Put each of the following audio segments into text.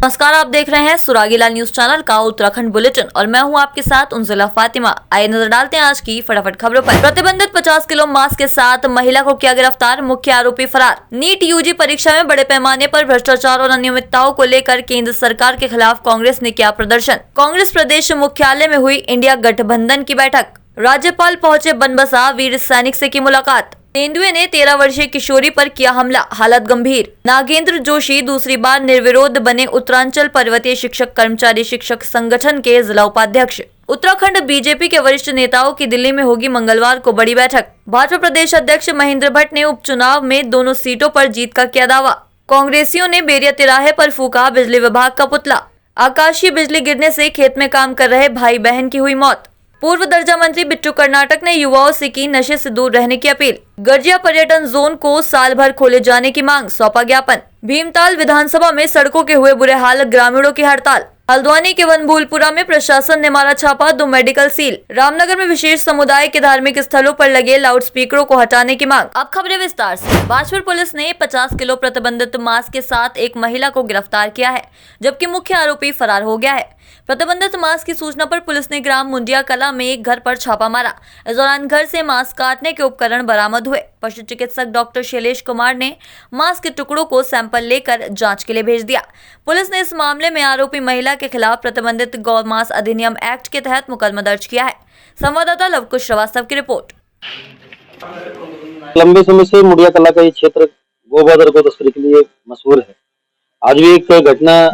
नमस्कार, आप देख रहे हैं सुरागीलाल न्यूज चैनल का उत्तराखंड बुलेटिन और मैं हूं आपके साथ उनजिला फातिमा। आइए नजर डालते हैं आज की फटाफट खबरों पर। प्रतिबंधित 50 किलो मास्क के साथ महिला को किया गिरफ्तार, मुख्य आरोपी फरार। नीट यूजी परीक्षा में बड़े पैमाने पर भ्रष्टाचार और अनियमितताओं को लेकर केंद्र सरकार के खिलाफ कांग्रेस ने किया प्रदर्शन। कांग्रेस प्रदेश मुख्यालय में हुई इंडिया गठबंधन की बैठक। राज्यपाल पहुंचे बनबसा, वीर सैनिक से की मुलाकात। तेंदुए ने 13 वर्षीय किशोरी पर किया हमला, हालत गंभीर। नागेंद्र जोशी दूसरी बार निर्विरोध बने उत्तरांचल पर्वतीय शिक्षक कर्मचारी शिक्षक संगठन के जिला उपाध्यक्ष। उत्तराखंड बीजेपी के वरिष्ठ नेताओं की दिल्ली में होगी मंगलवार को बड़ी बैठक। भाजपा प्रदेश अध्यक्ष महेंद्र भट्ट ने उपचुनाव में दोनों सीटों पर जीत का किया दावा। कांग्रेसियों ने बेरिया तिराहे पर फूका बिजली विभाग का पुतला। आकाशीय बिजली गिरने से खेत में काम कर रहे भाई बहन की हुई मौत। पूर्व दर्जा मंत्री बिट्टू कर्नाटक ने युवाओं से की नशे से दूर रहने की अपील। गर्जिया पर्यटन जोन को साल भर खोले जाने की मांग, सौंपा ज्ञापन। भीमताल विधानसभा में सड़कों के हुए बुरे हाल, ग्रामीणों की हड़ताल। हल्द्वानी के वनभूलपुरा में प्रशासन ने मारा छापा, 2 मेडिकल सील। रामनगर में विशेष समुदाय के धार्मिक स्थलों पर लगे लाउडस्पीकरों को हटाने की मांग। अब खबरें विस्तार से। बाजपुर पुलिस ने 50 किलो प्रतिबंधित मास्क के साथ एक महिला को गिरफ्तार किया है, जबकि मुख्य आरोपी फरार हो गया है। प्रतिबंधित मास्क की सूचना पर पुलिस ने ग्राम मुंडिया कला में एक घर पर छापा मारा। इस दौरान घर से मास्क काटने के उपकरण बरामद हुए। पशु चिकित्सक डॉक्टर शैलेश कुमार ने मास्क के टुकड़ों को सैंपल लेकर जांच के लिए भेज दिया। पुलिस ने इस मामले में आरोपी महिला के खिलाफ प्रतिबंधित गौ मांस अधिनियम एक्ट के तहत मुकदमा दर्ज किया है। संवाददाता लवकुश श्रीवास्तव की रिपोर्ट। लंबे समय से मुंडिया कला का ये क्षेत्र गोबादर को तस्करी के लिए मशहूर है। आज भी एक घटना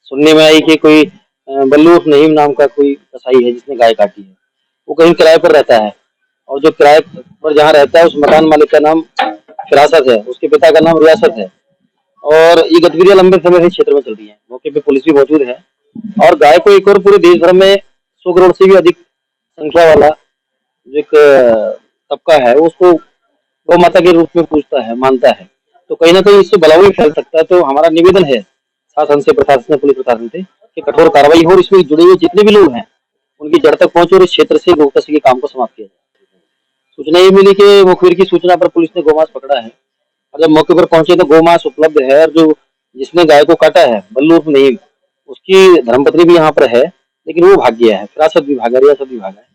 सुनने में आई कि कोई बल्लू नहीम नाम का कोई कसाई है जिसने गाय काटी है। वो कहीं किराए पर रहता है और जो किराए पर जहाँ रहता है उस मकान मालिक का नाम फिरासत है, उसके पिता का नाम रियासत है और ये गतिविधियां लंबे समय से क्षेत्र में चल रही है। मौके पे पुलिस भी मौजूद है और गाय को एक और पूरे देश भर में 100 करोड़ से भी अधिक संख्या वाला जो एक तबका है उसको गौ माता के रूप में पूजता है, मानता है। तो कहीं ना कहीं इससे बलाव भी फैल सकता है। तो हमारा निवेदन है शासन से, प्रशासन से, पुलिस प्रशासन से कि कठोर कार्रवाई हो और इसमें जुड़े हुए जितने भी लोग हैं उनकी जड़ तक पहुंचे और इस क्षेत्र से गोकशी के काम को समाप्त किया जाए। सूचना ये मिली कि मुखबिर की सूचना पर पुलिस ने गोमांस पकड़ा है और जब मौके पर पहुंचे तो गोमांस उपलब्ध है और जो जिसने गाय को काटा है बल्लू नहीं, उसकी धर्मपत्नी भी यहाँ पर है लेकिन वो भाग गया है। फिरासत भी भागा, रियासत भी भागा है।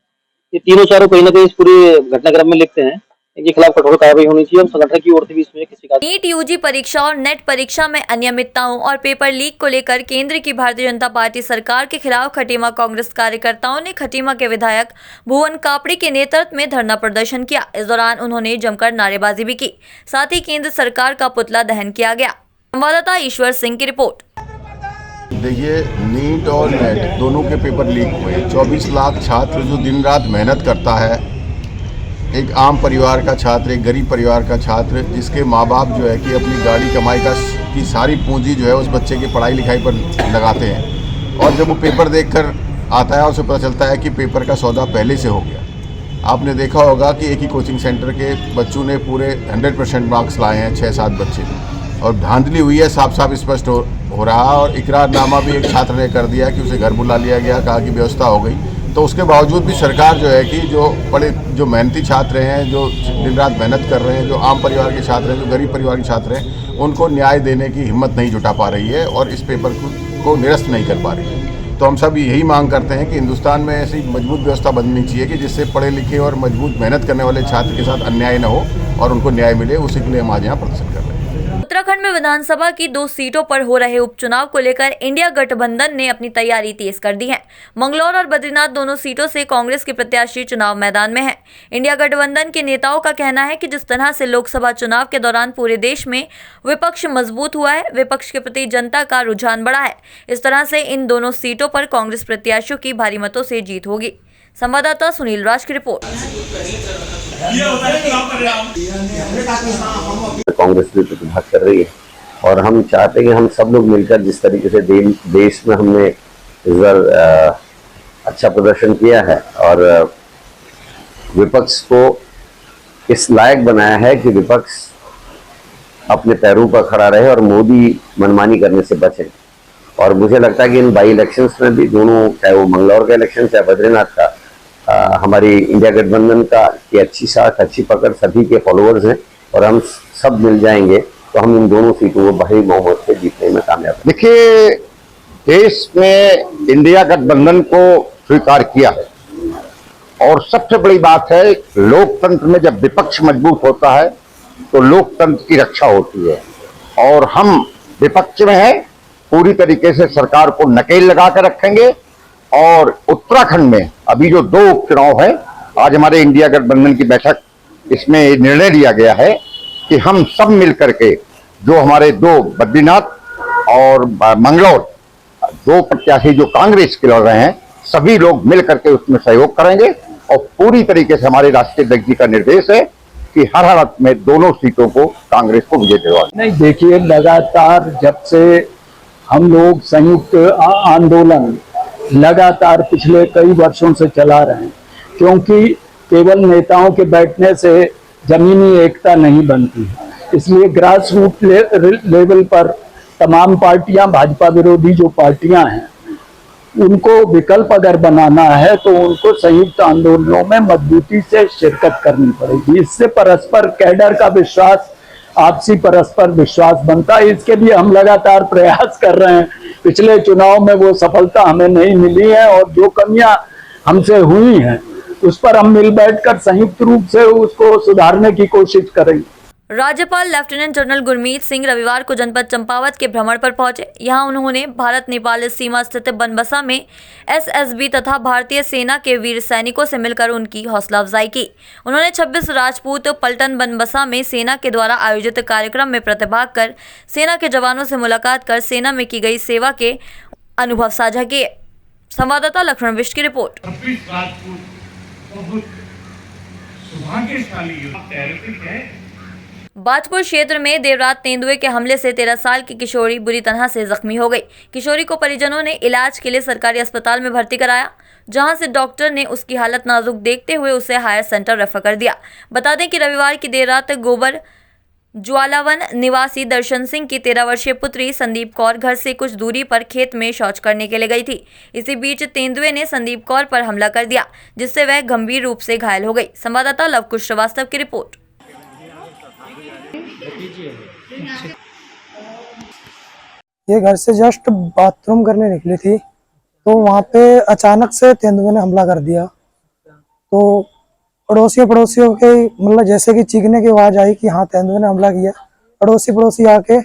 ये तीनों चारों कहीं ना कहीं इस पूरे घटनाक्रम में लिखते हैं। इनके खिलाफ कठोर कार्रवाई होनी चाहिए और संगठन की ओर से भी इसमें किसी का। नीट यूजी परीक्षा और नेट परीक्षा में अनियमितताओं और पेपर लीक को लेकर केंद्र की भारतीय जनता पार्टी सरकार के खिलाफ खटीमा कांग्रेस कार्यकर्ताओं ने खटीमा के विधायक भुवन कापड़ी के नेतृत्व में धरना प्रदर्शन किया। इस दौरान उन्होंने जमकर नारेबाजी भी की, साथ ही केंद्र सरकार का पुतला दहन किया गया। संवाददाता ईश्वर सिंह की रिपोर्ट। देखिए, नीट और नेट दोनों के पेपर लीक हुए। 24 लाख छात्र जो दिन रात मेहनत करता है, एक आम परिवार का छात्र, एक गरीब परिवार का छात्र जिसके माँ बाप जो है कि अपनी गाड़ी कमाई की सारी पूंजी जो है उस बच्चे की पढ़ाई लिखाई पर लगाते हैं और जब वो पेपर देखकर आता है उसे पता चलता है कि पेपर का सौदा पहले से हो गया। आपने देखा होगा कि एक ही कोचिंग सेंटर के बच्चों ने पूरे 100% मार्क्स लाए हैं, 6-7 बच्चे और धांधली हुई है, साफ साफ स्पष्ट हो रहा। और इकरारनामा भी एक छात्र ने कर दिया कि उसे घर बुला लिया गया, कहा कि व्यवस्था हो गई। तो उसके बावजूद भी सरकार जो है कि जो मेहनती छात्र हैं, जो दिन रात मेहनत कर रहे हैं, जो आम परिवार के छात्र हैं, जो गरीब परिवार के छात्र हैं, उनको न्याय देने की हिम्मत नहीं जुटा पा रही है और इस पेपर को निरस्त नहीं कर पा रही है। तो हम सब यही मांग करते हैं कि हिंदुस्तान में ऐसी मजबूत व्यवस्था बननी चाहिए कि जिससे पढ़े लिखे और मजबूत मेहनत करने वाले छात्र के साथ अन्याय न हो और उनको न्याय मिले। उसी के लिए हम आज यहाँ प्रदर्शन कर रहे हैं। उत्तराखंड में विधानसभा की 2 सीटों पर हो रहे उपचुनाव को लेकर इंडिया गठबंधन ने अपनी तैयारी तेज कर दी है। मंगलौर और बद्रीनाथ दोनों सीटों से कांग्रेस के प्रत्याशी चुनाव मैदान में हैं। इंडिया गठबंधन के नेताओं का कहना है कि जिस तरह से लोकसभा चुनाव के दौरान पूरे देश में विपक्ष मजबूत हुआ है, विपक्ष के प्रति जनता का रुझान बढ़ा है, इस तरह से इन दोनों सीटों पर कांग्रेस प्रत्याशियों की भारी मतों से जीत होगी। संवाददाता सुनील राज की रिपोर्ट। कांग्रेस भी प्रतिभाग कर रही है और हम चाहते हैं कि हम सब लोग मिलकर जिस तरीके से देश में हमने इस बार अच्छा प्रदर्शन किया है और विपक्ष को इस लायक बनाया है कि विपक्ष अपने पैरों पर खड़ा रहे और मोदी मनमानी करने से बचे। और मुझे लगता है कि इन बाई इलेक्शंस में भी दोनों, चाहे वो मंगलौर का इलेक्शन चाहे बद्रीनाथ का, हमारी इंडिया गठबंधन का की अच्छी साख, अच्छी पकड़ सभी के फॉलोअर्स हैं और हम सब मिल जाएंगे तो हम इन दोनों सीटों को भारी बहुमत से जीतने में कामयाब हैं। देखिए, देश में इंडिया गठबंधन को स्वीकार किया है और सबसे बड़ी बात है, लोकतंत्र में जब विपक्ष मजबूत होता है तो लोकतंत्र की रक्षा होती है और हम विपक्ष में हैं, पूरी तरीके से सरकार को नकेल लगा कर रखेंगे। और उत्तराखंड में अभी जो 2 उपचुनाव है, आज हमारे इंडिया गठबंधन की बैठक, इसमें निर्णय लिया गया है कि हम सब मिल करके जो हमारे 2 बद्रीनाथ और मंगलौर 2 प्रत्याशी जो कांग्रेस के लड़ रहे हैं, सभी लोग मिल करके उसमें सहयोग करेंगे और पूरी तरीके से हमारे राष्ट्रीय अध्यक्ष जी का निर्देश है कि हर हालत में दोनों सीटों को कांग्रेस को विजय दिलवाएं। नहीं, देखिए, लगातार जब से हम लोग संयुक्त आंदोलन लगातार पिछले कई वर्षों से चला रहे हैं, क्योंकि केवल नेताओं के बैठने से जमीनी एकता नहीं बनती है। इसलिए ग्रास रूट लेवल पर तमाम पार्टियां, भाजपा विरोधी जो पार्टियां हैं, उनको विकल्प अगर बनाना है तो उनको संयुक्त आंदोलनों में मजबूती से शिरकत करनी पड़ेगी। इससे परस्पर कैडर का विश्वास, आपसी परस्पर विश्वास बनता है। इसके लिए हम लगातार प्रयास कर रहे हैं। पिछले चुनाव में वो सफलता हमें नहीं मिली है और जो कमियां हमसे हुई हैं उस पर हम मिल बैठकर संयुक्त रूप से उसको सुधारने की कोशिश करेंगे। राज्यपाल लेफ्टिनेंट जनरल गुरमीत सिंह रविवार को जनपद चंपावत के भ्रमण पर पहुंचे। यहां उन्होंने भारत नेपाल सीमा स्थित बनबसा में एसएसबी तथा भारतीय सेना के वीर सैनिकों से मिलकर उनकी हौसला अफजाई की। उन्होंने 26 राजपूत पलटन बनबसा में सेना के द्वारा आयोजित कार्यक्रम में प्रतिभाग कर सेना के जवानों से मुलाकात कर सेना में की गई सेवा के अनुभव साझा किए। संवाददाता लक्ष्मण बिष्ट की रिपोर्ट। बाजपुर क्षेत्र में देर रात तेंदुए के हमले से 13 साल की किशोरी बुरी तरह से जख्मी हो गई। किशोरी को परिजनों ने इलाज के लिए सरकारी अस्पताल में भर्ती कराया, जहां से डॉक्टर ने उसकी हालत नाजुक देखते हुए उसे हायर सेंटर रेफर कर दिया। बता दें कि रविवार की देर रात गोबर ज्वालावन निवासी दर्शन सिंह की 13 वर्षीय पुत्री संदीप कौर घर से कुछ दूरी पर खेत में शौच करने के लिए गई थी। इसी बीच तेंदुए ने संदीप कौर पर हमला कर दिया, जिससे वह गंभीर रूप से घायल हो गई। संवाददाता लवकुश श्रीवास्तव की रिपोर्ट। ये घर से जस्ट बाथरूम करने निकली थी तो वहाँ पे अचानक से तेंदुए ने हमला कर दिया। तो पड़ोसियों के मतलब जैसे कि चीखने की आवाज आई कि हाँ तेंदुए ने हमला किया, पड़ोसी आके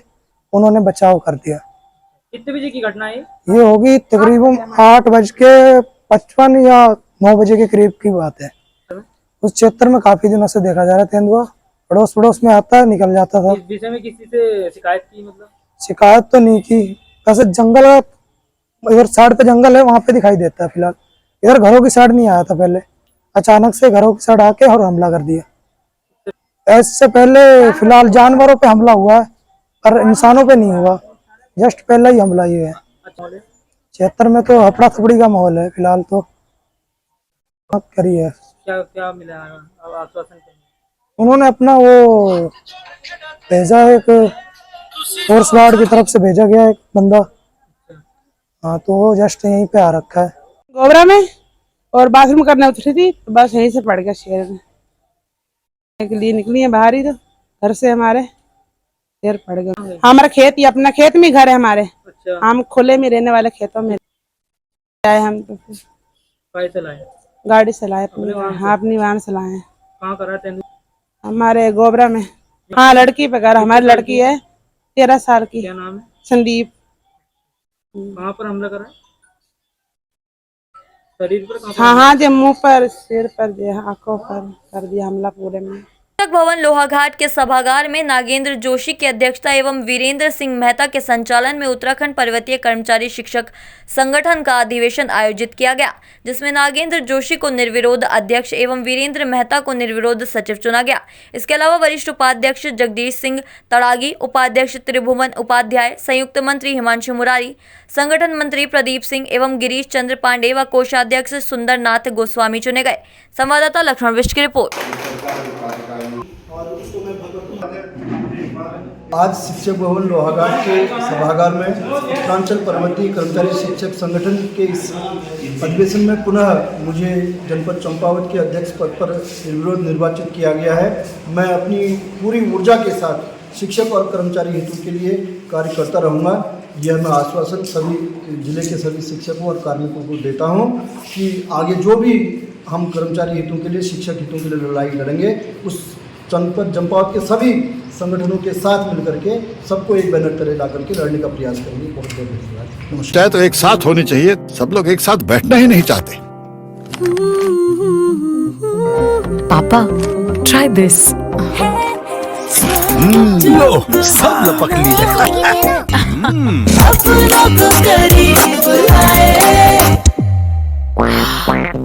उन्होंने बचाव कर दिया। कितने बजे की घटना है? ये होगी तकरीबन 8:55 या 9 बजे के करीब की बात है। उस क्षेत्र में काफी दिनों से देखा जा रहा है तेंदुआ, पड़ोस में आता है, निकल जाता था। इस विषय में किसी से शिकायत की? मतलब शिकायत तो नहीं की, वैसे जंगल, इधर साइड पे जंगल है, वहाँ पे दिखाई देता है। फिलहाल इधर घरों की साइड नहीं आया था, पहले अचानक से घरों की साइड आके और हमला कर दिया। इससे पहले फिलहाल जानवरों पे हमला हुआ है पर इंसानों पे नहीं हुआ, जस्ट पहला ही हमला ये है। क्षेत्र में तो हफड़ा थपड़ी का माहौल है फिलहाल, तो करिए। क्या मिला आश्वासन? उन्होंने अपना वो भेजा, एक फोर्स गार्ड की तरफ से भेजा गया एक बंदा। हाँ, तो वो जस्ट यहीं पे आ रखा है गोबरा में, और बाथरूम करने उतरी थी तो बस यहीं से पड़ गया शेर में। के लिए निकली है बाहर ही, तो घर से हमारे शेर पड़ गया। हमारा खेत ही, अपना खेत में घर है हमारे। अच्छा। हम खुले में रहने वाले खेतों में आए हम। तो गाड़ी से लाए अपनी वाहन से लाए। कहाँ करा तेंदुआ? हमारे गोबरा में। हाँ, लड़की पे घर, हमारी लड़की है 13 साल की। क्या नाम है? संदीप। कहाँ पर हमला करा? शरीर पर? हाँ, जो मुंह पर, सिर पर, आंखों पर कर दिया हमला पूरे में। भवन लोहाघाट के सभागार में नागेंद्र जोशी की अध्यक्षता एवं वीरेंद्र सिंह मेहता के संचालन में उत्तराखंड पर्वतीय कर्मचारी शिक्षक संगठन का अधिवेशन आयोजित किया गया, जिसमें नागेंद्र जोशी को निर्विरोध अध्यक्ष एवं वीरेंद्र मेहता को निर्विरोध सचिव चुना गया। इसके अलावा वरिष्ठ उपाध्यक्ष जगदीश सिंह तड़ागी, उपाध्यक्ष त्रिभुवन उपाध्याय, संयुक्त मंत्री हिमांशु मुरारी, संगठन मंत्री प्रदीप सिंह एवं गिरीश चंद्र पांडे व कोषाध्यक्ष सुंदर नाथ गोस्वामी चुने गए। संवाददाता लक्ष्मण बिष्ट की रिपोर्ट। आज शिक्षक भवन लोहाघाट के सभागार में उत्तरांचल पर्वतीय कर्मचारी शिक्षक संगठन के इस अधिवेशन में पुनः मुझे जनपद चंपावत के अध्यक्ष पद पर निर्विरोध निर्वाचित किया गया है। मैं अपनी पूरी ऊर्जा के साथ शिक्षक और कर्मचारी हितों के लिए कार्य करता रहूँगा। यह मैं आश्वासन सभी जिले के सभी शिक्षकों और कार्मिकों को देता हूँ कि आगे जो भी हम कर्मचारी हितों के लिए, शिक्षक हितों के लिए लड़ाई लड़ेंगे, उस जनपद के सभी संगठनों के साथ मिलकर के सबको एक बैनर तले ला करके लड़ने का प्रयास करेंगे। बहुत बहुत धन्यवाद। चाहे तो एक साथ होनी चाहिए, सब लोग एक साथ बैठना ही नहीं चाहते। पापा, try this. लो, सब लपक लिए।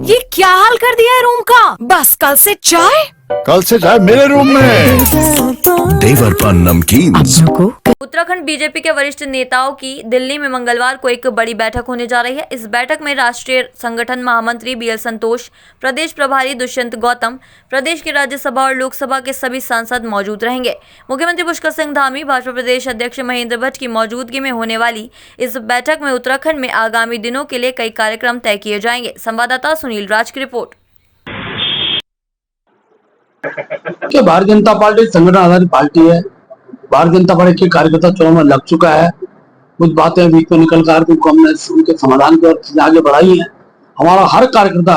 ये क्या हाल कर दिया है रूम का? बस कल से चाय? कल से चाय मेरे रूम में। देवर पान नमकीन। उत्तराखंड बीजेपी के वरिष्ठ नेताओं की दिल्ली में मंगलवार को एक बड़ी बैठक होने जा रही है। इस बैठक में राष्ट्रीय संगठन महामंत्री बीएल संतोष, प्रदेश प्रभारी दुष्यंत गौतम, प्रदेश की राज्यसभा और लोकसभा के सभी सांसद मौजूद रहेंगे। मुख्यमंत्री पुष्कर सिंह धामी, भाजपा प्रदेश अध्यक्ष महेंद्र भट्ट की मौजूदगी में होने वाली इस बैठक में उत्तराखंड में आगामी दिनों के लिए कई कार्यक्रम तय किए जाएंगे। संवाददाता सुनील राज की रिपोर्ट। भारतीय जनता पार्टी संगठन आधारित पार्टी है। भारतीय जनता पार्टी के कार्यकर्ता चुनाव में लग चुका है। कुछ बातें बीच में निकल कर उनको हमने उनके समाधान की ओर आगे बढ़ाई है। हमारा हर कार्यकर्ता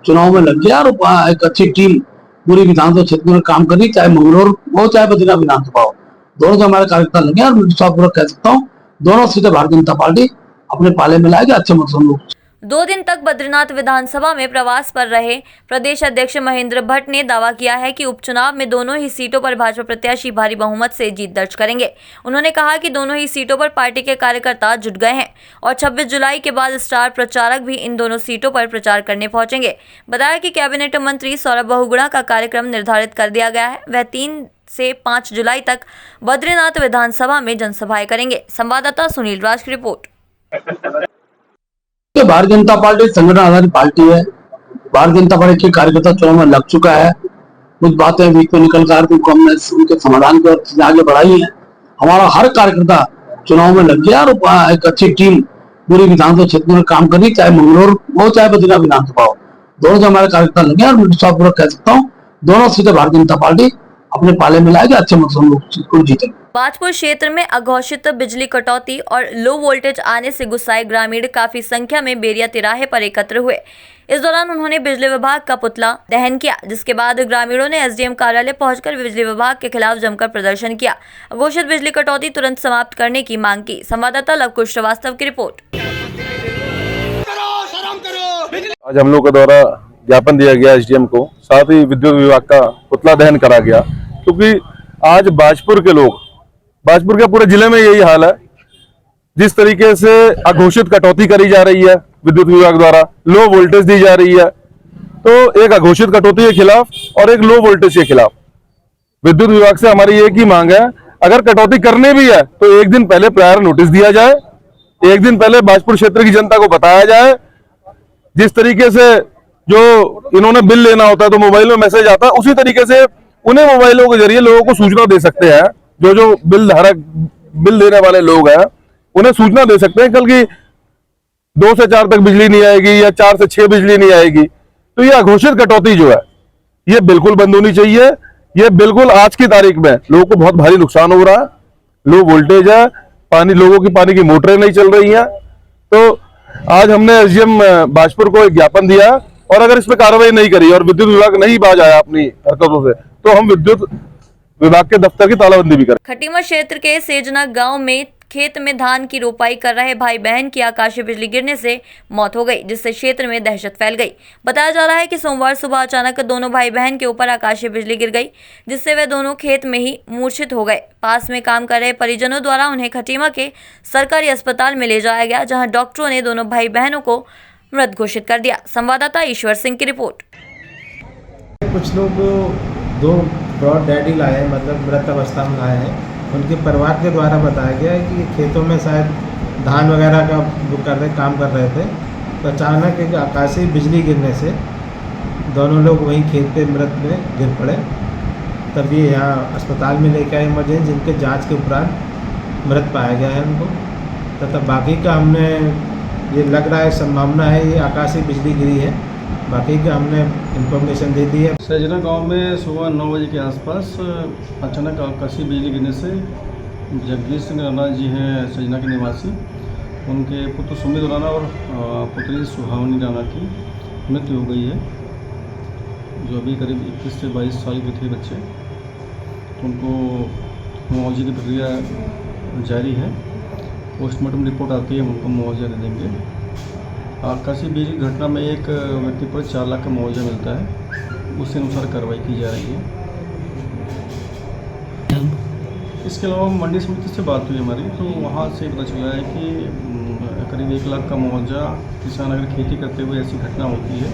चुनाव में लग गया और एक अच्छी टीम पूरी विधानसभा क्षेत्र में काम करी, चाहे मंगलौर हो चाहे बद्रीनाथ विधानसभा हो, दोनों से हमारे कार्यकर्ता लगे और विश्वासपूर्वक कह सकता हूँ दोनों सीटें भारतीय जनता पार्टी अपने पाले में लाएगी। अच्छे मतों लोग 2 दिन तक बद्रीनाथ विधानसभा में प्रवास पर रहे प्रदेश अध्यक्ष महेंद्र भट्ट ने दावा किया है कि उपचुनाव में दोनों ही सीटों पर भाजपा प्रत्याशी भारी बहुमत से जीत दर्ज करेंगे। उन्होंने कहा कि दोनों ही सीटों पर पार्टी के कार्यकर्ता जुट गए हैं और 26 जुलाई के बाद स्टार प्रचारक भी इन दोनों सीटों पर प्रचार करने पहुंचेंगे। बताया कि कैबिनेट मंत्री सौरभ बहुगुणा का कार्यक्रम निर्धारित कर दिया गया है। वह 3 से 5 जुलाई तक बद्रीनाथ विधानसभा में जनसभाएं करेंगे। संवाददाता सुनील राज की रिपोर्ट। भारतीय जनता पार्टी संगठन आधारित पार्टी है। भारतीय जनता पार्टी के कार्यकर्ता चुनाव में लग चुका है। कुछ बातें बीच में निकल कर उनको हमने उनके समाधान की ओर आगे बढ़ाई है। हमारा हर कार्यकर्ता चुनाव में लग गया और एक अच्छी टीम पूरी विधानसभा क्षेत्र में काम करी, चाहे मंगलौर हो चाहे बद्रीनाथ विधानसभा हो, दोनों से हमारे कार्यकर्ता लगे और विश्वासपूर्वक कह सकता हूँ दोनों सीटें भारतीय जनता पार्टी अपने पाले में लाएगी। अच्छे मतों लोग जीतेंगे। बाजपुर क्षेत्र में अघोषित बिजली कटौती और लो वोल्टेज आने से गुस्साए ग्रामीण काफी संख्या में बेरिया तिराहे पर एकत्र हुए। इस दौरान उन्होंने बिजली विभाग का पुतला दहन किया, जिसके बाद ग्रामीणों ने एसडीएम कार्यालय पहुंचकर बिजली विभाग के खिलाफ जमकर प्रदर्शन किया। अघोषित बिजली कटौती तुरंत समाप्त करने की मांग की। संवाददाता लवकुश श्रीवास्तव की रिपोर्ट। आज हम लोग के द्वारा ज्ञापन दिया गया एसडीएम को, साथ ही विद्युत विभाग का पुतला दहन करा गया, क्योंकि आज बाजपुर के पूरे जिले में यही हाल है। जिस तरीके से अघोषित कटौती करी जा रही है विद्युत विभाग द्वारा, लो वोल्टेज दी जा रही है, तो एक अघोषित कटौती के खिलाफ और एक लो वोल्टेज के खिलाफ विद्युत विभाग से हमारी एक ही मांग है, अगर कटौती करनी भी है तो एक दिन पहले प्रायर नोटिस दिया जाए, एक दिन पहले बाजपुर क्षेत्र की जनता को बताया जाए। जिस तरीके से जो इन्होंने बिल लेना होता है तो मोबाइल में मैसेज आता है, उसी तरीके से उन्हें मोबाइलों के जरिए लोगों को सूचना दे सकते हैं। जो बिल धारक, बिल देने वाले लोग हैं, उन्हें सूचना दे सकते हैं कल की 2 से 4 तक बिजली नहीं आएगी या 4 से 6 बिजली नहीं आएगी। तो ये अघोषित कटौती जो है ये बिल्कुल बंद होनी चाहिए। ये बिल्कुल आज की तारीख में लोगों को बहुत भारी नुकसान हो रहा है। लो वोल्टेज है, लोगों की पानी की मोटरें नहीं चल रही हैं। तो आज हमने एसडीएम बाजपुर को एक ज्ञापन दिया, और अगर इस पर कार्रवाई नहीं करी और विद्युत विभाग नहीं बाज आया अपनी हरकतों से, तो हम विद्युत विभाग के दफ्तर की तालाबंदी भी करें। खटीमा क्षेत्र के सेजना गांव में खेत में धान की रोपाई कर रहे भाई बहन की आकाशीय बिजली गिरने से मौत हो गई, जिससे क्षेत्र में दहशत फैल गई। बताया जा रहा है कि सोमवार सुबह अचानक दोनों भाई बहन के ऊपर आकाशीय बिजली गिर गई, जिससे वे दोनों खेत में ही मूर्छित हो गए। पास में काम कर रहे परिजनों द्वारा उन्हें खटीमा के सरकारी अस्पताल में ले जाया गया, जहाँ डॉक्टरों ने दोनों भाई बहनों को मृत घोषित कर दिया। संवाददाता ईश्वर सिंह की रिपोर्ट। कुछ लोग 2 ब्रॉड डैडी लाए हैं, मतलब मृत अवस्था में लाए हैं। उनके परिवार के द्वारा बताया गया है कि खेतों में शायद धान वगैरह का काम कर रहे थे, तो अचानक एक आकाशीय बिजली गिरने से दोनों लोग वहीं खेत पे मृत में गिर पड़े। तभी यहाँ अस्पताल में लेकर आए इमरजेंसी, जिनके जांच के उपरांत मृत पाया गया है उनको। तथा बाकी का हमने ये लग रहा है, संभावना है ये आकाशीय बिजली गिरी है, बाकी का हमने इंफॉर्मेशन दे दी है। सजना गांव में सुबह 9 बजे के आसपास अचानक आकाशीय बिजली गिरने से जगदीश सिंह राणा जी हैं सजना के निवासी, उनके पुत्र सुमित राणा और पुत्री सुहावनी राणा की मृत्यु हो गई है, जो अभी करीब 21 से 22 साल के थे बच्चे। उनको मुआवजे की प्रक्रिया जारी है, पोस्टमार्टम रिपोर्ट आती है, उनको मुआवजा दे देंगे। आकाशीय बिजली घटना में एक व्यक्ति पर 4 लाख का मुआवजा मिलता है, उसके अनुसार कार्रवाई की जा रही है। इसके अलावा मंडी समिति से बात हुई हमारी, तो वहाँ से पता चला है कि करीब 1 लाख का मुआवजा किसान अगर खेती करते हुए ऐसी घटना होती है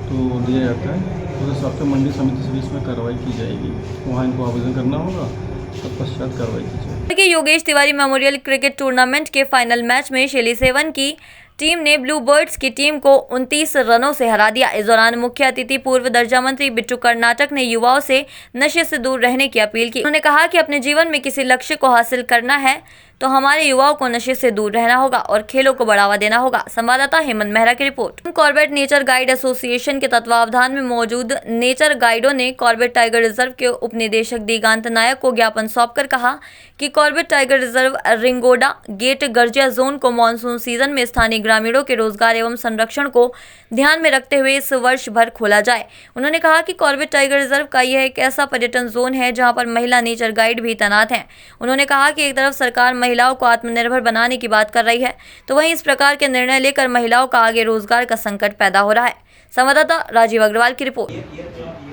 तो दिया जाता है। तो उस हिसाब से मंडी समिति से भी इसमें कार्रवाई की जाएगी, वहाँ इनको आवेदन करना होगा, तत्पश्चात कार्रवाई की जाएगी। के Yogesh Tiwari memorial cricket tournament के फाइनल मैच में शैली सेवन की टीम ने ब्लू बर्ड्स की टीम को 29 रनों से हरा दिया। इस दौरान मुख्य अतिथि पूर्व दर्जा मंत्री बिट्टू कर्नाटक ने युवाओं से नशे से दूर रहने की अपील की। उन्होंने कहा कि अपने जीवन में किसी लक्ष्य को हासिल करना है तो हमारे युवाओं को नशे से दूर रहना होगा और खेलों को बढ़ावा देना होगा। संवाददाता हेमंत मेहरा की report. Corbett nature guide association के तत्वावधान में मौजूद नेचर गाइडों ने कॉर्बेट टाइगर रिजर्व के उपनिदेशक दिगांत नायक को ज्ञापन सौंपकर कहा कि Corbett tiger reserve Ringoda gate Garjiya zone को मानसून सीजन में स्थानीय ग्रामीणों के रोजगार एवं संरक्षण को ध्यान में रखते हुए इस वर्ष भर खोला जाए। उन्होंने कहा कि कॉर्बेट टाइगर रिजर्व का यह एक ऐसा पर्यटन जोन है जहां पर महिला नेचर गाइड भी तैनात हैं। उन्होंने कहा कि एक तरफ सरकार महिलाओं को आत्मनिर्भर बनाने की बात कर रही है, तो वहीं इस प्रकार के निर्णय लेकर महिलाओं का आगे रोजगार का संकट पैदा हो रहा है। संवाददाता राजीव अग्रवाल की रिपोर्ट।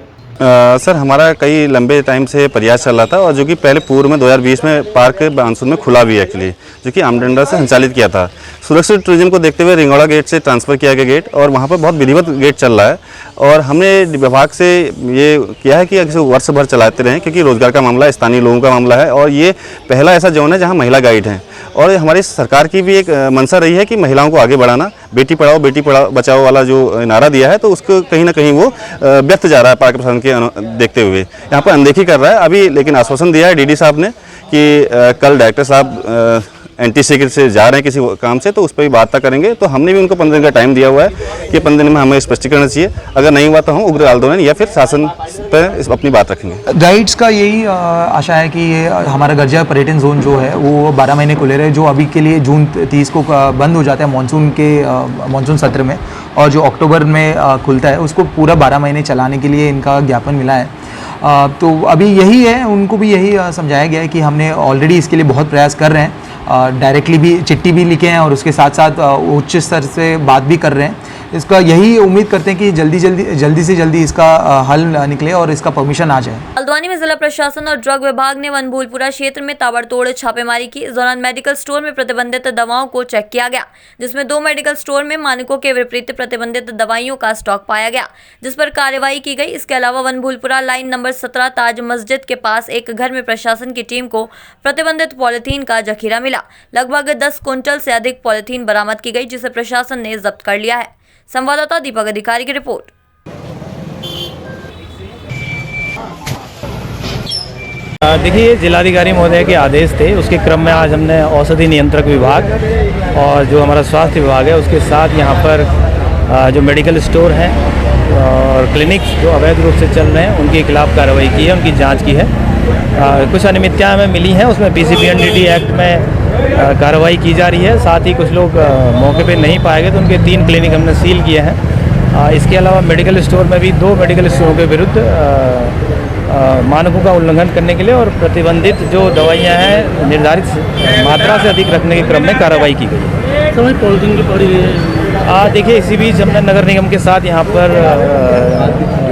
सर, हमारा कई लंबे टाइम से प्रयास चल रहा था और जो कि पहले पूर्व में 2020 में पार्क मानसून में खुला भी है एक्चुअली, जो कि आमडंडा से संचालित किया था। सुरक्षित टूरिज्म को देखते हुए रिंगोड़ा गेट से ट्रांसफ़र किया गया गेट, और वहाँ पर बहुत विधिवत गेट चल रहा है। और हमने विभाग से ये किया है कि अगर वर्ष भर चलाते रहें, क्योंकि रोजगार का मामला है, स्थानीय लोगों का मामला है, और ये पहला ऐसा जोन है जहाँ महिला गाइड हैं। और हमारी सरकार की भी एक मंशा रही है कि महिलाओं को आगे बढ़ाना। बेटी पढ़ाओ बेटी बचाओ वाला जो नारा दिया है, तो उसको कहीं ना कहीं वो व्यक्त जा रहा है पार्क प्रशासन के देखते हुए। यहाँ पर अनदेखी कर रहा है अभी, लेकिन आश्वासन दिया है डीडी साहब ने कि कल डायरेक्टर साहब एंटी से जा रहे हैं किसी काम से, तो उस पर भी वार्ता करेंगे। तो हमने भी उनको 15 दिन का टाइम दिया हुआ है कि 15 दिन में हमें स्पष्टीकरण चाहिए। अगर नहीं हुआ तो हम उग्र आंदोलन या फिर शासन पर अपनी बात रखेंगे। गाइड्स का यही आशा है कि ये हमारा गर्जिया पर्यटन जोन जो है वो 12 महीने खुले रहे, जो अभी के लिए जून 30 को बंद हो जाता है मानसून सत्र में, और जो अक्टूबर में खुलता है उसको पूरा 12 महीने चलाने के लिए इनका ज्ञापन मिला है। तो अभी यही है, उनको भी यही समझाया गया है कि हमने ऑलरेडी इसके लिए बहुत प्रयास कर रहे हैं, डायरेक्टली भी चिट्ठी भी लिखे हैं और उसके साथ साथ उच्च स्तर से बात भी कर रहे हैं। इसका यही उम्मीद करते हैं कि जल्दी से जल्दी इसका हल निकले और इसका परमिशन आ जाए। हल्द्वानी में जिला प्रशासन और ड्रग विभाग ने वनभूलपुरा क्षेत्र में ताबड़तोड़ छापेमारी की। इस दौरान मेडिकल स्टोर में प्रतिबंधित दवाओं को चेक किया गया, जिसमें 2 मेडिकल स्टोर में मानकों के विपरीत प्रतिबंधित दवाइयों का स्टॉक पाया गया, जिस पर कार्रवाई की गई। इसके अलावा वनभूलपुरा लाइन नंबर 17 ताज मस्जिद के पास एक घर में प्रशासन की टीम को प्रतिबंधित पॉलिथीन का जखीरा मिला। लगभग 10 क्विंटल से अधिक पॉलिथीन बरामद की गई, जिसे प्रशासन ने जब्त कर लिया है। संवाददाता दीपक अधिकारी की रिपोर्ट। देखिए, जिलाधिकारी महोदय के आदेश थे, उसके क्रम में आज हमने औषधि नियंत्रक विभाग और जो हमारा स्वास्थ्य विभाग है उसके साथ यहाँ पर जो मेडिकल स्टोर हैं और क्लिनिक्स जो अवैध रूप से चल रहे हैं उनके खिलाफ कार्रवाई की है, उनकी जांच की है। कुछ अनियमितताएं हमें मिली हैं, उसमें PCPNDT एक्ट में कार्रवाई की जा रही है। साथ ही कुछ लोग मौके पे नहीं पाए गए तो उनके 3 क्लिनिक हमने सील किए हैं। इसके अलावा मेडिकल स्टोर में भी 2 मेडिकल स्टोरों के विरुद्ध मानकों का उल्लंघन करने के लिए और प्रतिबंधित जो दवाइयां हैं निर्धारित मात्रा से अधिक रखने के क्रम में कार्रवाई की गई है। समय पॉलिथीन की पड़ी है। देखिए, इसी बीच हमने नगर निगम के साथ यहाँ पर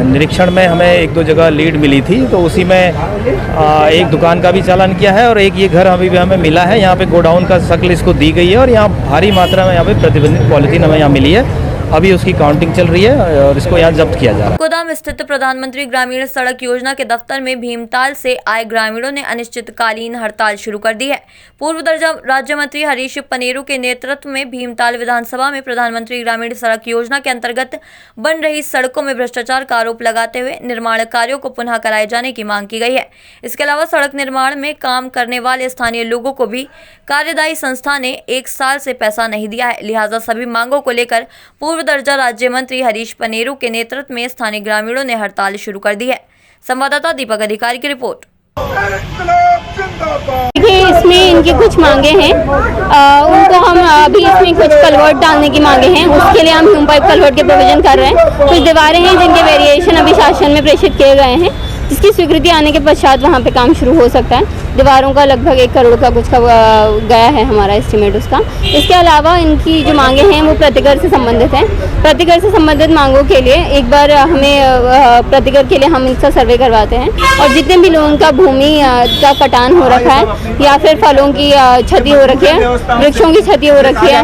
निरीक्षण में हमें 1-2 जगह लीड मिली थी, तो उसी में एक दुकान का भी चालान किया है और एक ये घर अभी भी हमें मिला है। यहाँ पे गोडाउन का शक्ल इसको दी गई है और यहाँ भारी मात्रा में यहाँ पे प्रतिबंधित पॉलिथीन हमें यहाँ मिली है। अभी उसकी काउंटिंग चल रही है और इसको यहाँ जब्त किया जा रहा है। गोदाम स्थित प्रधानमंत्री ग्रामीण सड़क योजना के दफ्तर में भीमताल से आए ग्रामीणों ने अनिश्चितकालीन हड़ताल शुरू कर दी है। पूर्व दर्जा राज्य मंत्री हरीश पनेरू के नेतृत्व में भीमताल विधानसभा में प्रधानमंत्री ग्रामीण सड़क योजना के अंतर्गत बन रही सड़कों में भ्रष्टाचार का आरोप लगाते हुए निर्माण कार्यों को पुनः कराए जाने की मांग की गई है। इसके अलावा सड़क निर्माण में काम करने वाले स्थानीय लोगों को भी कार्यदायी संस्था ने 1 साल से पैसा नहीं दिया है, लिहाजा सभी मांगों को लेकर पूर्व पूर्व दर्जा राज्य मंत्री हरीश पनेरू के नेतृत्व में स्थानीय ग्रामीणों ने हड़ताल शुरू कर दी है। संवाददाता दीपक अधिकारी की रिपोर्ट। देखिए, इसमें इनकी कुछ मांगे हैं। उनको हम अभी इसमें कुछ कलवर्ट डालने की मांगे हैं, उसके लिए हम ह्यूम पाइप कलवर्ट के प्रोविजन कर रहे हैं। कुछ दीवारें हैं जिनके वेरिएशन अभी शासन में प्रेषित किए गए हैं, जिसकी स्वीकृति आने के पश्चात वहाँ पे काम शुरू हो सकता है। दीवारों का लगभग 1 करोड़ का कुछ का गया है हमारा एस्टिमेट उसका। इसके अलावा इनकी जो मांगे हैं वो प्रतिकर से संबंधित हैं। प्रतिकर से संबंधित मांगों के लिए एक बार हमें प्रतिकर के लिए हम इनका सर्वे करवाते हैं और जितने भी लोगों का भूमि का कटान हो रखा है या फिर फलों की क्षति हो रखी है, वृक्षों की क्षति हो रखी है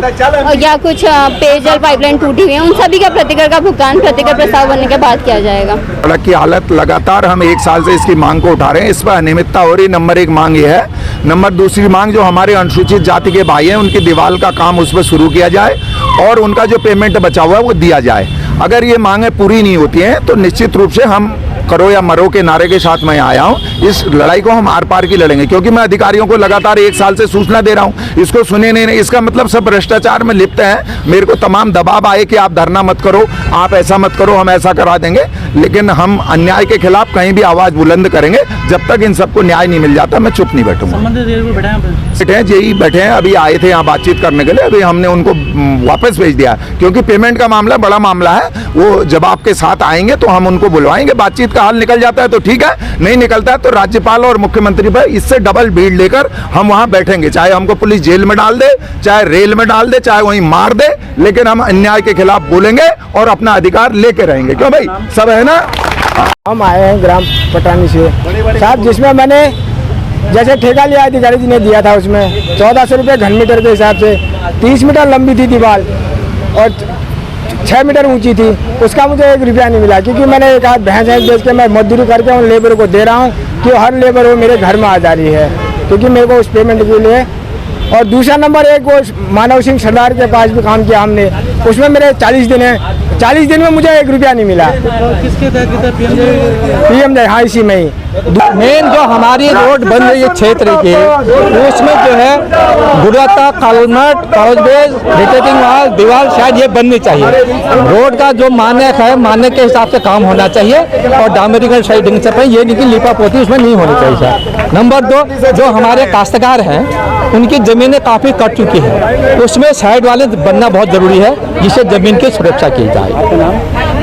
या कुछ पेयजल पाइपलाइन टूटी हुई है, उन सभी का प्रतिकर का भुगतान प्रतिकर प्रस्ताव बनने के बाद किया जाएगा। सड़क की हालत लगातार हम 1 साल से इसकी मांग को उठा रहे हैं। इस पर अनियमितता हो रही। नंबर 1 मांग ये है। नंबर 2 मांग जो हमारे अनुसूचित जाति के भाई हैं उनकी दीवार का काम उस पर शुरू किया जाए और उनका जो पेमेंट बचा हुआ है वो दिया जाए। अगर ये मांगें पूरी नहीं होती हैं तो निश्चित रूप से हम करो या मरो के नारे के साथ मैं आया हूं। इस लड़ाई को हम आर पार की लड़ेंगे, क्योंकि मैं अधिकारियों को लगातार 1 साल से सूचना दे रहा हूं, इसको सुने नहीं। इसका मतलब सब भ्रष्टाचार में लिप्त हैं। मेरे को तमाम दबाव आए कि आप धरना मत करो, आप ऐसा मत करो, हम ऐसा करा देंगे, लेकिन हम अन्याय के खिलाफ कहीं भी आवाज बुलंद करेंगे। जब तक इन सबको न्याय नहीं मिल जाता मैं चुप नहीं बैठूंगा। यही बैठे हैं, अभी आए थे यहाँ बातचीत करने के लिए, अभी हमने उनको वापस भेज दिया, क्योंकि पेमेंट का मामला बड़ा मामला है। वो जब आपके साथ आएंगे तो हम उनको बुलवाएंगे। बातचीत का हल निकल जाता है तो ठीक है, नहीं निकलता है तो राज्यपाल और मुख्यमंत्री पर इससे डबल भीड़ लेकर हम वहां बैठेंगे। चाहे हमको पुलिस जेल में डाल दे, चाहे रेल में डाल दे, चाहे वहीं मार दे, लेकिन हम अन्याय के खिलाफ बोलेंगे और अपना अधिकार लेके रहेंगे। क्यों भाई, सब है ना। हम आए हैं ग्राम पटानी से साहब, जिसमें मैंने जैसे ठेका लिया अधिकारी जी ने दिया था उसमें 1400 रुपये घन मीटर के हिसाब से 30 मीटर लंबी थी दीवार और 6 मीटर ऊंची थी। उसका मुझे 1 रुपया नहीं मिला, क्योंकि मैंने एक आध भैंस बेच के मैं मजदूरी करके उन लेबर को दे रहा हूँ कि हर लेबर वो मेरे घर में आ जा रही है, क्योंकि मेरे को उस पेमेंट के लिए। और दूसरा नंबर 1 वो मानव सिंह सरदार के पास भी काम किया हमने, उसमें मेरे 40 दिन है, 40 दिन में मुझे 1 रुपया नहीं मिला। किसके तहत? पीएम हाँ, इसी में ही। मेन जो हमारी रोड बन रही है क्षेत्र की, उसमें जो है गुणवत्ता कॉलमट, कॉलेज, रिटेटिंग वाल, दीवार शायद ये बननी चाहिए। रोड का जो मानक है, मानक के हिसाब से काम होना चाहिए और डामरीकरण सही ढंग से ये नहीं कि लिपा पोती उसमें नहीं होनी चाहिए सर। नंबर 2, जो हमारे काश्तकार हैं उनकी ज़मीनें काफ़ी कट चुकी हैं, उसमें साइड वाले बनना बहुत ज़रूरी है, जिससे ज़मीन की सुरक्षा की जाए।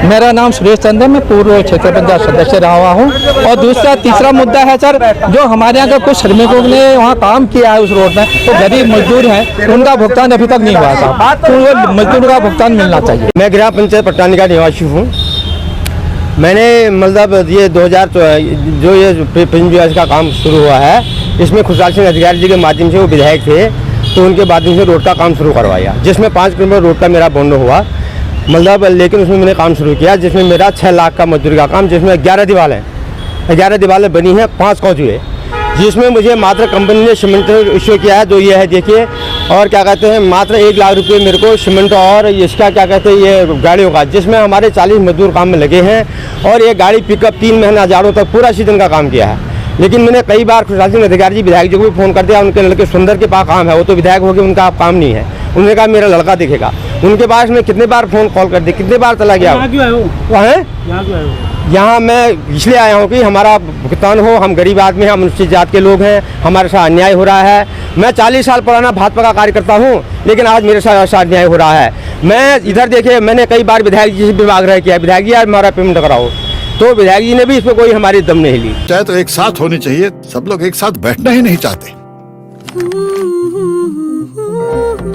मेरा नाम सुरेश चंद्र, मैं पूर्व क्षेत्र पंचायत सदस्य रहा हुआ हूँ। और तीसरा मुद्दा है सर, जो हमारे यहाँ के कुछ श्रमिकों ने वहाँ काम किया है उस रोड में, तो गरीब मजदूर हैं, उनका भुगतान अभी तक नहीं हुआ था, तो वो मजदूर का भुगतान मिलना चाहिए। मैं ग्राम पंचायत पटानी का निवासी हूँ। मैंने मतलब ये 2000 जो ये पिंजवास का काम शुरू हुआ है, इसमें खुशहाल सिंह अधिकारी जी के माध्यम से वो विधायक थे, तो उनके माध्यम से रोड का काम शुरू करवाया, जिसमें 5 किलोमीटर रोड का मेरा बॉन्ड हुआ मतलब। लेकिन उसमें मैंने काम शुरू किया, जिसमें मेरा 6 लाख का मजदूरी का काम, जिसमें 11 दीवारें हैं, 11 दीवारें बनी हैं, 5 कौचुए, जिसमें मुझे मात्र कंपनी ने सीमेंट इशू किया है। तो ये है देखिए, और क्या कहते हैं, मात्र 1 लाख रुपये मेरे को सीमेंट और इसका क्या कहते हैं ये गाड़ियों का, जिसमें हमारे 40 मजदूर काम में लगे हैं। और ये गाड़ी पिकअप 3 महीने हज़ारों तक पूरा सीजन का काम किया है। लेकिन मैंने कई बार खुशहाल सिंह अधिकारी जी विधायक जी को भी फ़ोन कर दिया, उनके लड़के सुंदर के पास काम है, वो तो विधायक हो गए, उनका काम नहीं है। उन्होंने कहा मेरा लड़का देखेगा। उनके पास मैं कितने बार फ़ोन कॉल कर दिया, कितने बार चला गया। यहाँ मैं इसलिए आया हूँ कि हमारा भुगतान हो। हम गरीब आदमी हैं, हम अनुसूचित जात के लोग हैं, हमारे साथ अन्याय हो रहा है। मैं 40 साल पुराना भाजपा का कार्यकर्ता हूँ, लेकिन आज मेरे साथ अन्याय हो रहा है। मैं इधर देखिए, मैंने कई बार विधायक जी से भी आग्रह किया, विधायक जी यार हमारा पेमेंट कराओ, तो विधायक जी ने भी इस पर कोई हमारी दम नहीं ली। चाहे तो एक साथ होनी चाहिए, सब लोग एक साथ बैठना ही नहीं चाहते।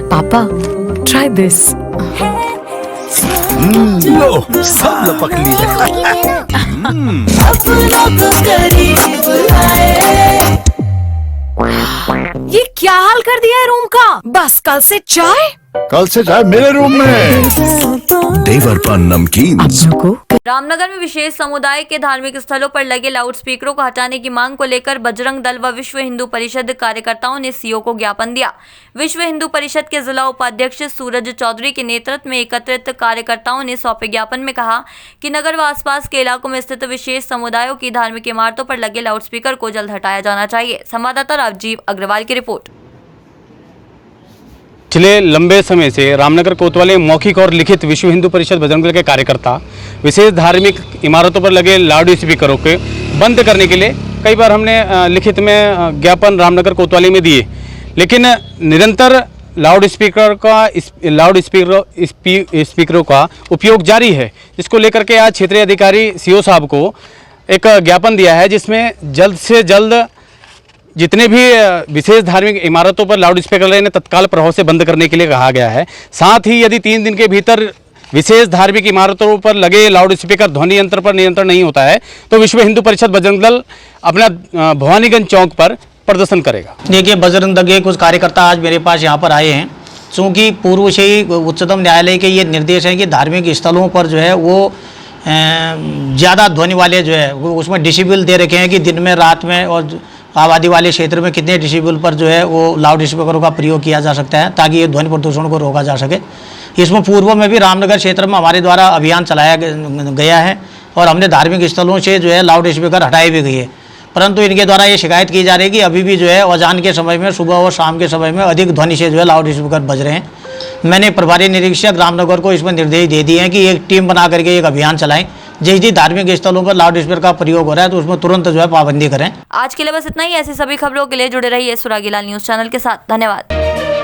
पापा, ट्राई दिस। लो सब लपक ली। ये क्या हाल कर दिया है रूम का? बस कल से चाय मेरे रूम में। देवर पान नमकीन। रामनगर में विशेष समुदाय के धार्मिक स्थलों पर लगे लाउडस्पीकरों को हटाने की मांग को लेकर बजरंग दल व विश्व हिंदू परिषद कार्यकर्ताओं ने सीओ को ज्ञापन दिया। विश्व हिंदू परिषद के जिला उपाध्यक्ष सूरज चौधरी के नेतृत्व में एकत्रित कार्यकर्ताओं ने सौंपे ज्ञापन में कहा कि नगर व आसपास के इलाकों में स्थित विशेष समुदायों की धार्मिक इमारतों पर लगे लाउडस्पीकर को जल्द हटाया जाना चाहिए। संवाददाता राजीव अग्रवाल की रिपोर्ट। पिछले लंबे समय से रामनगर कोतवाली में मौखिक और लिखित विश्व हिंदू परिषद बजरंग दल के कार्यकर्ता विशेष धार्मिक इमारतों पर लगे लाउड स्पीकरों के बंद करने के लिए कई बार हमने लिखित में ज्ञापन रामनगर कोतवाली में दिए, लेकिन निरंतर लाउड स्पीकरों का उपयोग जारी है, जिसको लेकर के आज क्षेत्रीय अधिकारी सीओ साहब को एक ज्ञापन दिया है, जिसमें जल्द से जल्द जितने भी विशेष धार्मिक इमारतों पर लाउड स्पीकर इन्हें तत्काल प्रभाव से बंद करने के लिए कहा गया है। साथ ही यदि 3 दिन के भीतर विशेष धार्मिक इमारतों पर लगे लाउड स्पीकर ध्वनि यंत्र पर नियंत्रण नहीं होता है तो विश्व हिंदू परिषद बजरंग दल अपना भवानीगंज चौक पर प्रदर्शन करेगा। देखिए, बजरंग दल के कुछ कार्यकर्ता आज मेरे पास यहाँ पर आए हैं, चूँकि पूर्व से ही उच्चतम न्यायालय के ये निर्देश हैं कि धार्मिक स्थलों पर जो है वो ज़्यादा ध्वनि वाले जो है वो उसमें डिसिबल दे रखे हैं कि दिन में रात में और आबादी वाले क्षेत्र में कितने डिसिबल पर जो है वो लाउड स्पीकरों का प्रयोग किया जा सकता है ताकि ये ध्वनि प्रदूषण को रोका जा सके। इसमें पूर्व में भी रामनगर क्षेत्र में हमारे द्वारा अभियान चलाया गया है और हमने धार्मिक स्थलों से जो है लाउड स्पीकर हटाए भी गए, परंतु इनके द्वारा ये शिकायत की जा रही है कि अभी भी जो है अजान के समय में सुबह और शाम के समय में अधिक ध्वनि से जो है लाउड स्पीकर बज रहे हैं। मैंने प्रभारी निरीक्षक रामनगर को इसमें निर्देश दे दिए हैं कि एक टीम बना करके एक अभियान चलाएं, जिस धार्मिक स्थलों पर लाउड स्पीकर का प्रयोग हो रहा है तो उसमें तुरंत जो है पाबंदी करें। आज के लिए बस इतना ही। ऐसी सभी खबरों के लिए जुड़े रहिए सुरागीलाल न्यूज चैनल के साथ। धन्यवाद।